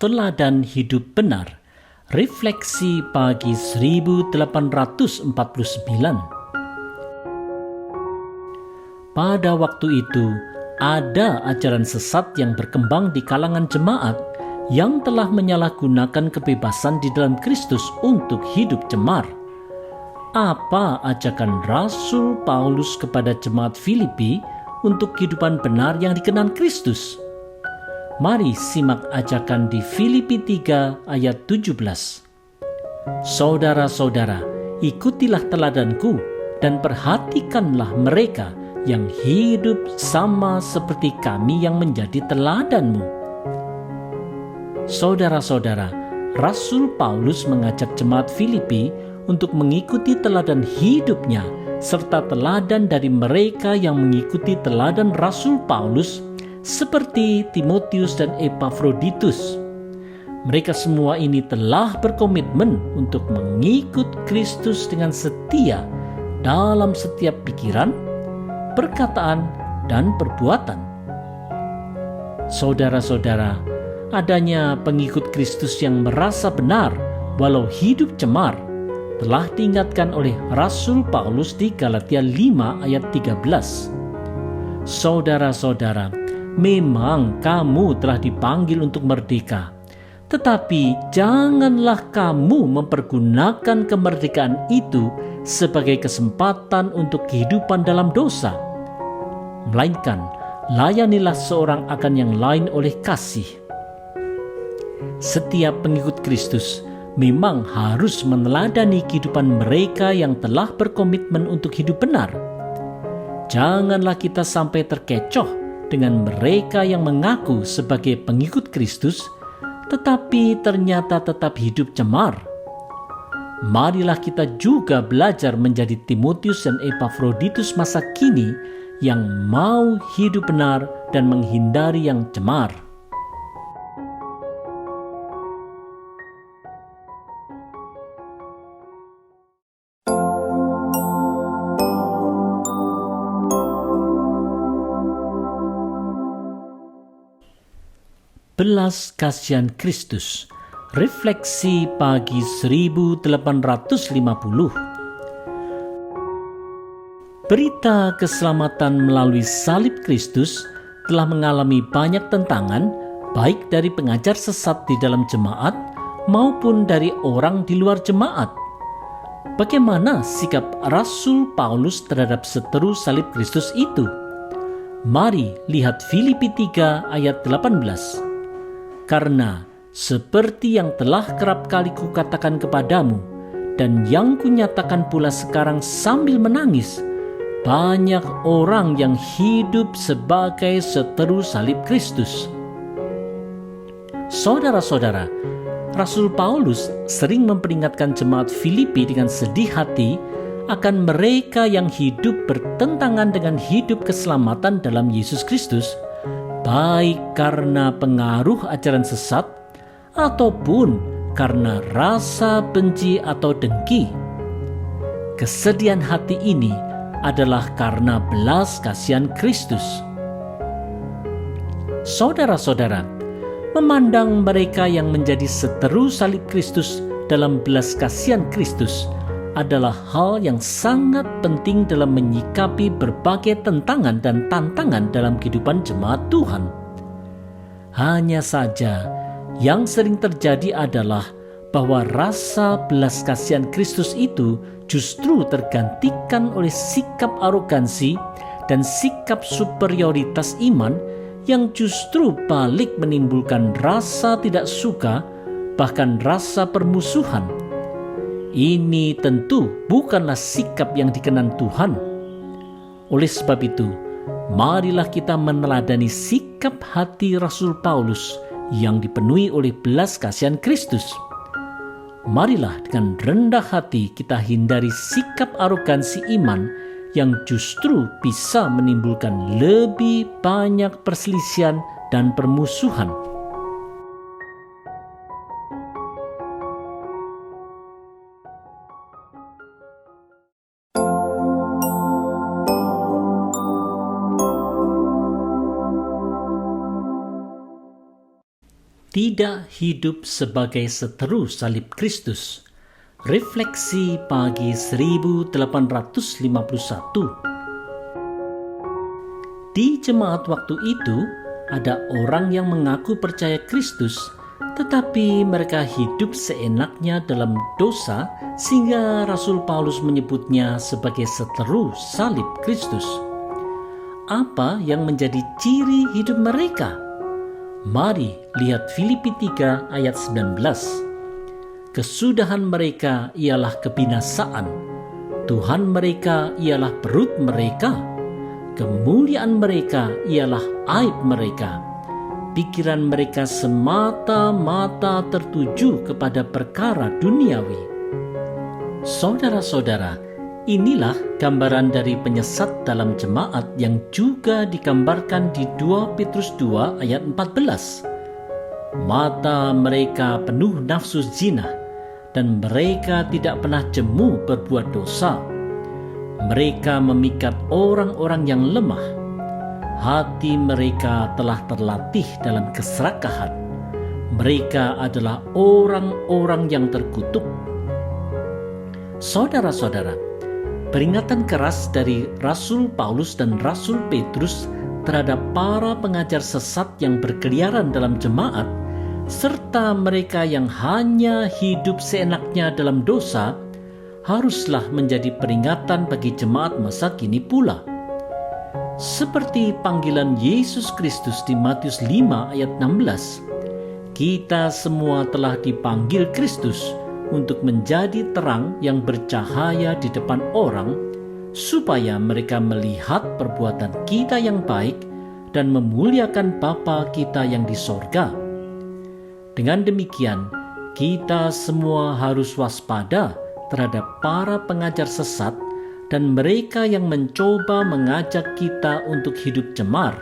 Teladan Hidup Benar. Refleksi pagi 1849. Pada waktu itu, ada ajaran sesat yang berkembang di kalangan jemaat yang telah menyalahgunakan kebebasan di dalam Kristus untuk hidup cemar. Apa ajakan Rasul Paulus kepada jemaat Filipi untuk kehidupan benar yang dikenan Kristus? Mari simak ajakan di Filipi 3 ayat 17. Saudara-saudara, ikutilah teladanku dan perhatikanlah mereka yang hidup sama seperti kami yang menjadi teladanmu. Saudara-saudara, Rasul Paulus mengajak jemaat Filipi untuk mengikuti teladan hidupnya serta teladan dari mereka yang mengikuti teladan Rasul Paulus seperti Timotius dan Epafroditus. Mereka semua ini telah berkomitmen untuk mengikut Kristus dengan setia dalam setiap pikiran, perkataan, dan perbuatan. Saudara-saudara, adanya pengikut Kristus yang merasa benar walau hidup cemar telah diingatkan oleh Rasul Paulus di Galatia 5 ayat 13. Saudara-saudara, memang kamu telah dipanggil untuk merdeka, tetapi janganlah kamu mempergunakan kemerdekaan itu sebagai kesempatan untuk kehidupan dalam dosa. Melainkan, layanilah seorang akan yang lain oleh kasih. Setiap pengikut Kristus memang harus meneladani kehidupan mereka yang telah berkomitmen untuk hidup benar. Janganlah kita sampai terkecoh dengan mereka yang mengaku sebagai pengikut Kristus, tetapi ternyata tetap hidup cemar. Marilah kita juga belajar menjadi Timotius dan Epafroditus masa kini yang mau hidup benar dan menghindari yang cemar. Belas kasihan Kristus. Refleksi pagi 1850. Berita keselamatan melalui salib Kristus telah mengalami banyak tentangan, baik dari pengajar sesat di dalam jemaat maupun dari orang di luar jemaat. Bagaimana sikap Rasul Paulus terhadap seteru salib Kristus itu? Mari lihat Filipi 3 ayat 18. Karena seperti yang telah kerap kali kukatakan kepadamu, dan yang kunyatakan pula sekarang sambil menangis, banyak orang yang hidup sebagai seteru salib Kristus. Saudara-saudara, Rasul Paulus sering memperingatkan jemaat Filipi dengan sedih hati akan mereka yang hidup bertentangan dengan hidup keselamatan dalam Yesus Kristus, baik karena pengaruh ajaran sesat ataupun karena rasa benci atau dengki. Kesedihan hati ini adalah karena belas kasihan Kristus. Saudara-saudara, memandang mereka yang menjadi seteru salib Kristus dalam belas kasihan Kristus adalah hal yang sangat penting dalam menyikapi berbagai tentangan dan tantangan dalam kehidupan jemaat Tuhan. Hanya saja, yang sering terjadi adalah bahwa rasa belas kasihan Kristus itu justru tergantikan oleh sikap arogansi dan sikap superioritas iman yang justru balik menimbulkan rasa tidak suka, bahkan rasa permusuhan. Ini tentu bukanlah sikap yang dikenan Tuhan. Oleh sebab itu, marilah kita meneladani sikap hati Rasul Paulus yang dipenuhi oleh belas kasihan Kristus. Marilah dengan rendah hati kita hindari sikap arogansi iman yang justru bisa menimbulkan lebih banyak perselisihan dan permusuhan. tidak hidup sebagai seteru salib Kristus. Refleksi pagi 1851. Di jemaat waktu itu, ada orang yang mengaku percaya Kristus, tetapi mereka hidup seenaknya dalam dosa, sehingga Rasul Paulus menyebutnya sebagai seteru salib Kristus. Apa yang menjadi ciri hidup mereka? Mari lihat Filipi 3 ayat 19. Kesudahan mereka ialah kebinasaan, Tuhan mereka ialah perut mereka, kemuliaan mereka ialah aib mereka. Pikiran mereka semata-mata tertuju kepada perkara duniawi. Saudara-saudara, inilah gambaran dari penyesat dalam jemaat yang juga digambarkan di 2 Petrus 2 ayat 14. Mata mereka penuh nafsu zina, dan mereka tidak pernah jemu berbuat dosa. Mereka memikat orang-orang yang lemah. Hati mereka telah terlatih dalam keserakahan. Mereka adalah orang-orang yang terkutuk. Saudara-saudara, peringatan keras dari Rasul Paulus dan Rasul Petrus terhadap para pengajar sesat yang berkeliaran dalam jemaat, serta mereka yang hanya hidup seenaknya dalam dosa, haruslah menjadi peringatan bagi jemaat masa kini pula. Seperti panggilan Yesus Kristus di Matius 5 ayat 16, kita semua telah dipanggil Kristus untuk menjadi terang yang bercahaya di depan orang, supaya mereka melihat perbuatan kita yang baik dan memuliakan Bapa kita yang di sorga. Dengan demikian, kita semua harus waspada terhadap para pengajar sesat dan mereka yang mencoba mengajak kita untuk hidup cemar.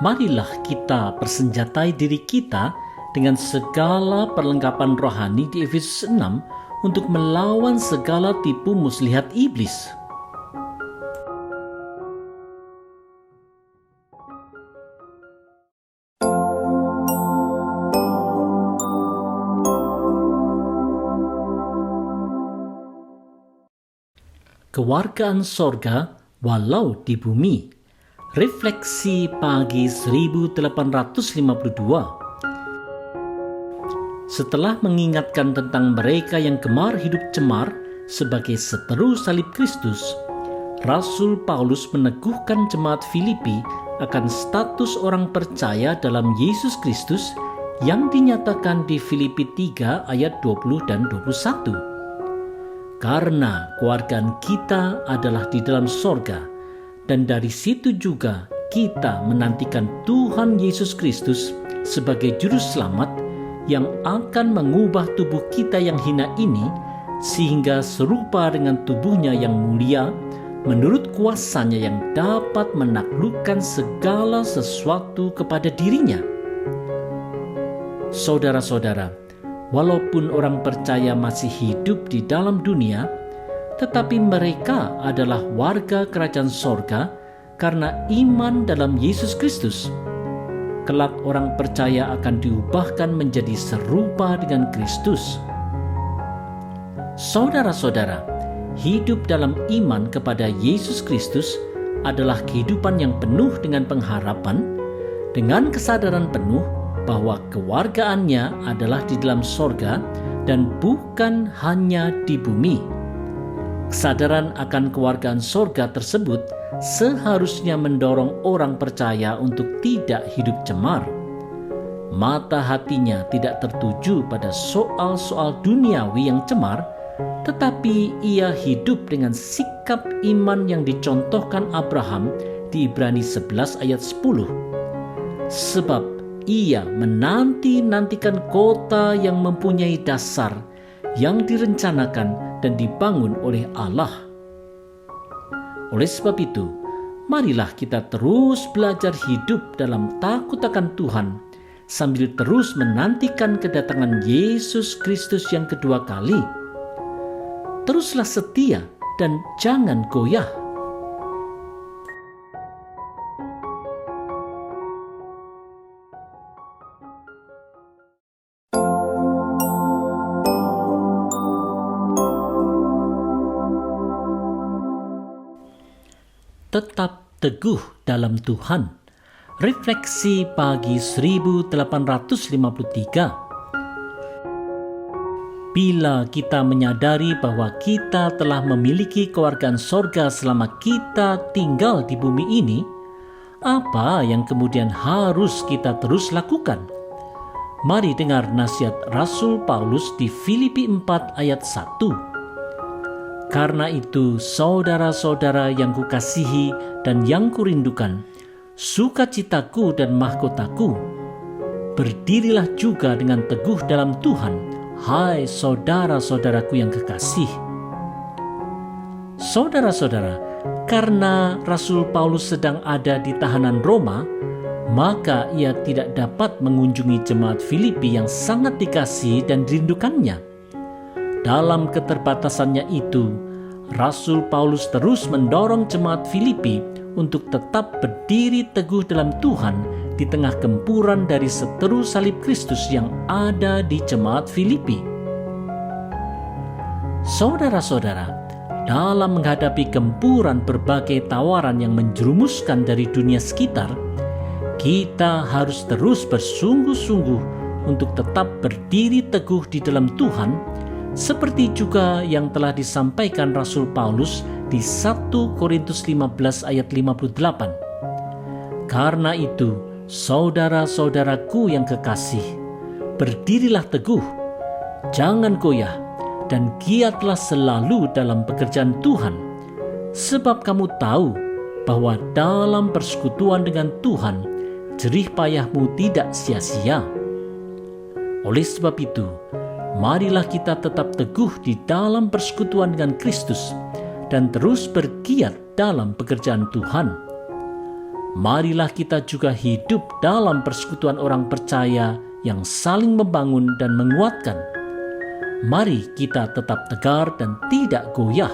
Marilah kita persenjatai diri kita dengan segala perlengkapan rohani di Efesus 6 untuk melawan segala tipu muslihat iblis. Kewargaan sorga walau di bumi. Refleksi pagi 1852. Setelah mengingatkan tentang mereka yang gemar hidup cemar sebagai seteru salib Kristus, Rasul Paulus meneguhkan jemaat Filipi akan status orang percaya dalam Yesus Kristus yang dinyatakan di Filipi 3 ayat 20 dan 21. Karena kewargaan kita adalah di dalam sorga, dan dari situ juga kita menantikan Tuhan Yesus Kristus sebagai juru selamat yang akan mengubah tubuh kita yang hina ini sehingga serupa dengan tubuhnya yang mulia menurut kuasanya yang dapat menaklukkan segala sesuatu kepada dirinya. Saudara-saudara, walaupun orang percaya masih hidup di dalam dunia, tetapi mereka adalah warga kerajaan sorga karena iman dalam Yesus Kristus. Kelak orang percaya akan diubahkan menjadi serupa dengan Kristus. Saudara-saudara, hidup dalam iman kepada Yesus Kristus adalah kehidupan yang penuh dengan pengharapan, dengan kesadaran penuh bahwa kewargaannya adalah di dalam sorga dan bukan hanya di bumi. Kesadaran akan kewargaan sorga tersebut seharusnya mendorong orang percaya untuk tidak hidup cemar. Mata hatinya tidak tertuju pada soal-soal duniawi yang cemar, tetapi ia hidup dengan sikap iman yang dicontohkan Abraham di Ibrani 11 ayat 10. Sebab ia menanti-nantikan kota yang mempunyai dasar, yang direncanakan dan dibangun oleh Allah. Oleh sebab itu, marilah kita terus belajar hidup dalam takut akan Tuhan, sambil terus menantikan kedatangan Yesus Kristus yang kedua kali. Teruslah setia dan jangan goyah. tetap teguh dalam Tuhan. Refleksi pagi 1853. Bila kita menyadari bahwa kita telah memiliki kewargaan sorga selama kita tinggal di bumi ini, apa yang kemudian harus kita terus lakukan? Mari dengar nasihat Rasul Paulus di Filipi 4 ayat 1. Karena itu, saudara-saudara yang kukasihi dan yang kurindukan, sukacitaku dan mahkotaku, berdirilah juga dengan teguh dalam Tuhan, hai saudara-saudaraku yang kekasih. Saudara-saudara, karena Rasul Paulus sedang ada di tahanan Roma, maka ia tidak dapat mengunjungi jemaat Filipi yang sangat dikasihi dan dirindukannya. Dalam keterbatasannya itu, Rasul Paulus terus mendorong jemaat Filipi untuk tetap berdiri teguh dalam Tuhan di tengah gempuran dari seteru salib Kristus yang ada di jemaat Filipi. Saudara-saudara, dalam menghadapi gempuran berbagai tawaran yang menjerumuskan dari dunia sekitar, kita harus terus bersungguh-sungguh untuk tetap berdiri teguh di dalam Tuhan, seperti juga yang telah disampaikan Rasul Paulus di 1 Korintus 15 ayat 58. Karena itu, saudara-saudaraku yang kekasih, berdirilah teguh, jangan goyah, dan giatlah selalu dalam pekerjaan Tuhan, sebab kamu tahu bahwa dalam persekutuan dengan Tuhan, jerih payahmu tidak sia-sia. Oleh sebab itu, marilah kita tetap teguh di dalam persekutuan dengan Kristus dan terus bergiat dalam pekerjaan Tuhan. Marilah kita juga hidup dalam persekutuan orang percaya yang saling membangun dan menguatkan. Mari kita tetap tegar dan tidak goyah.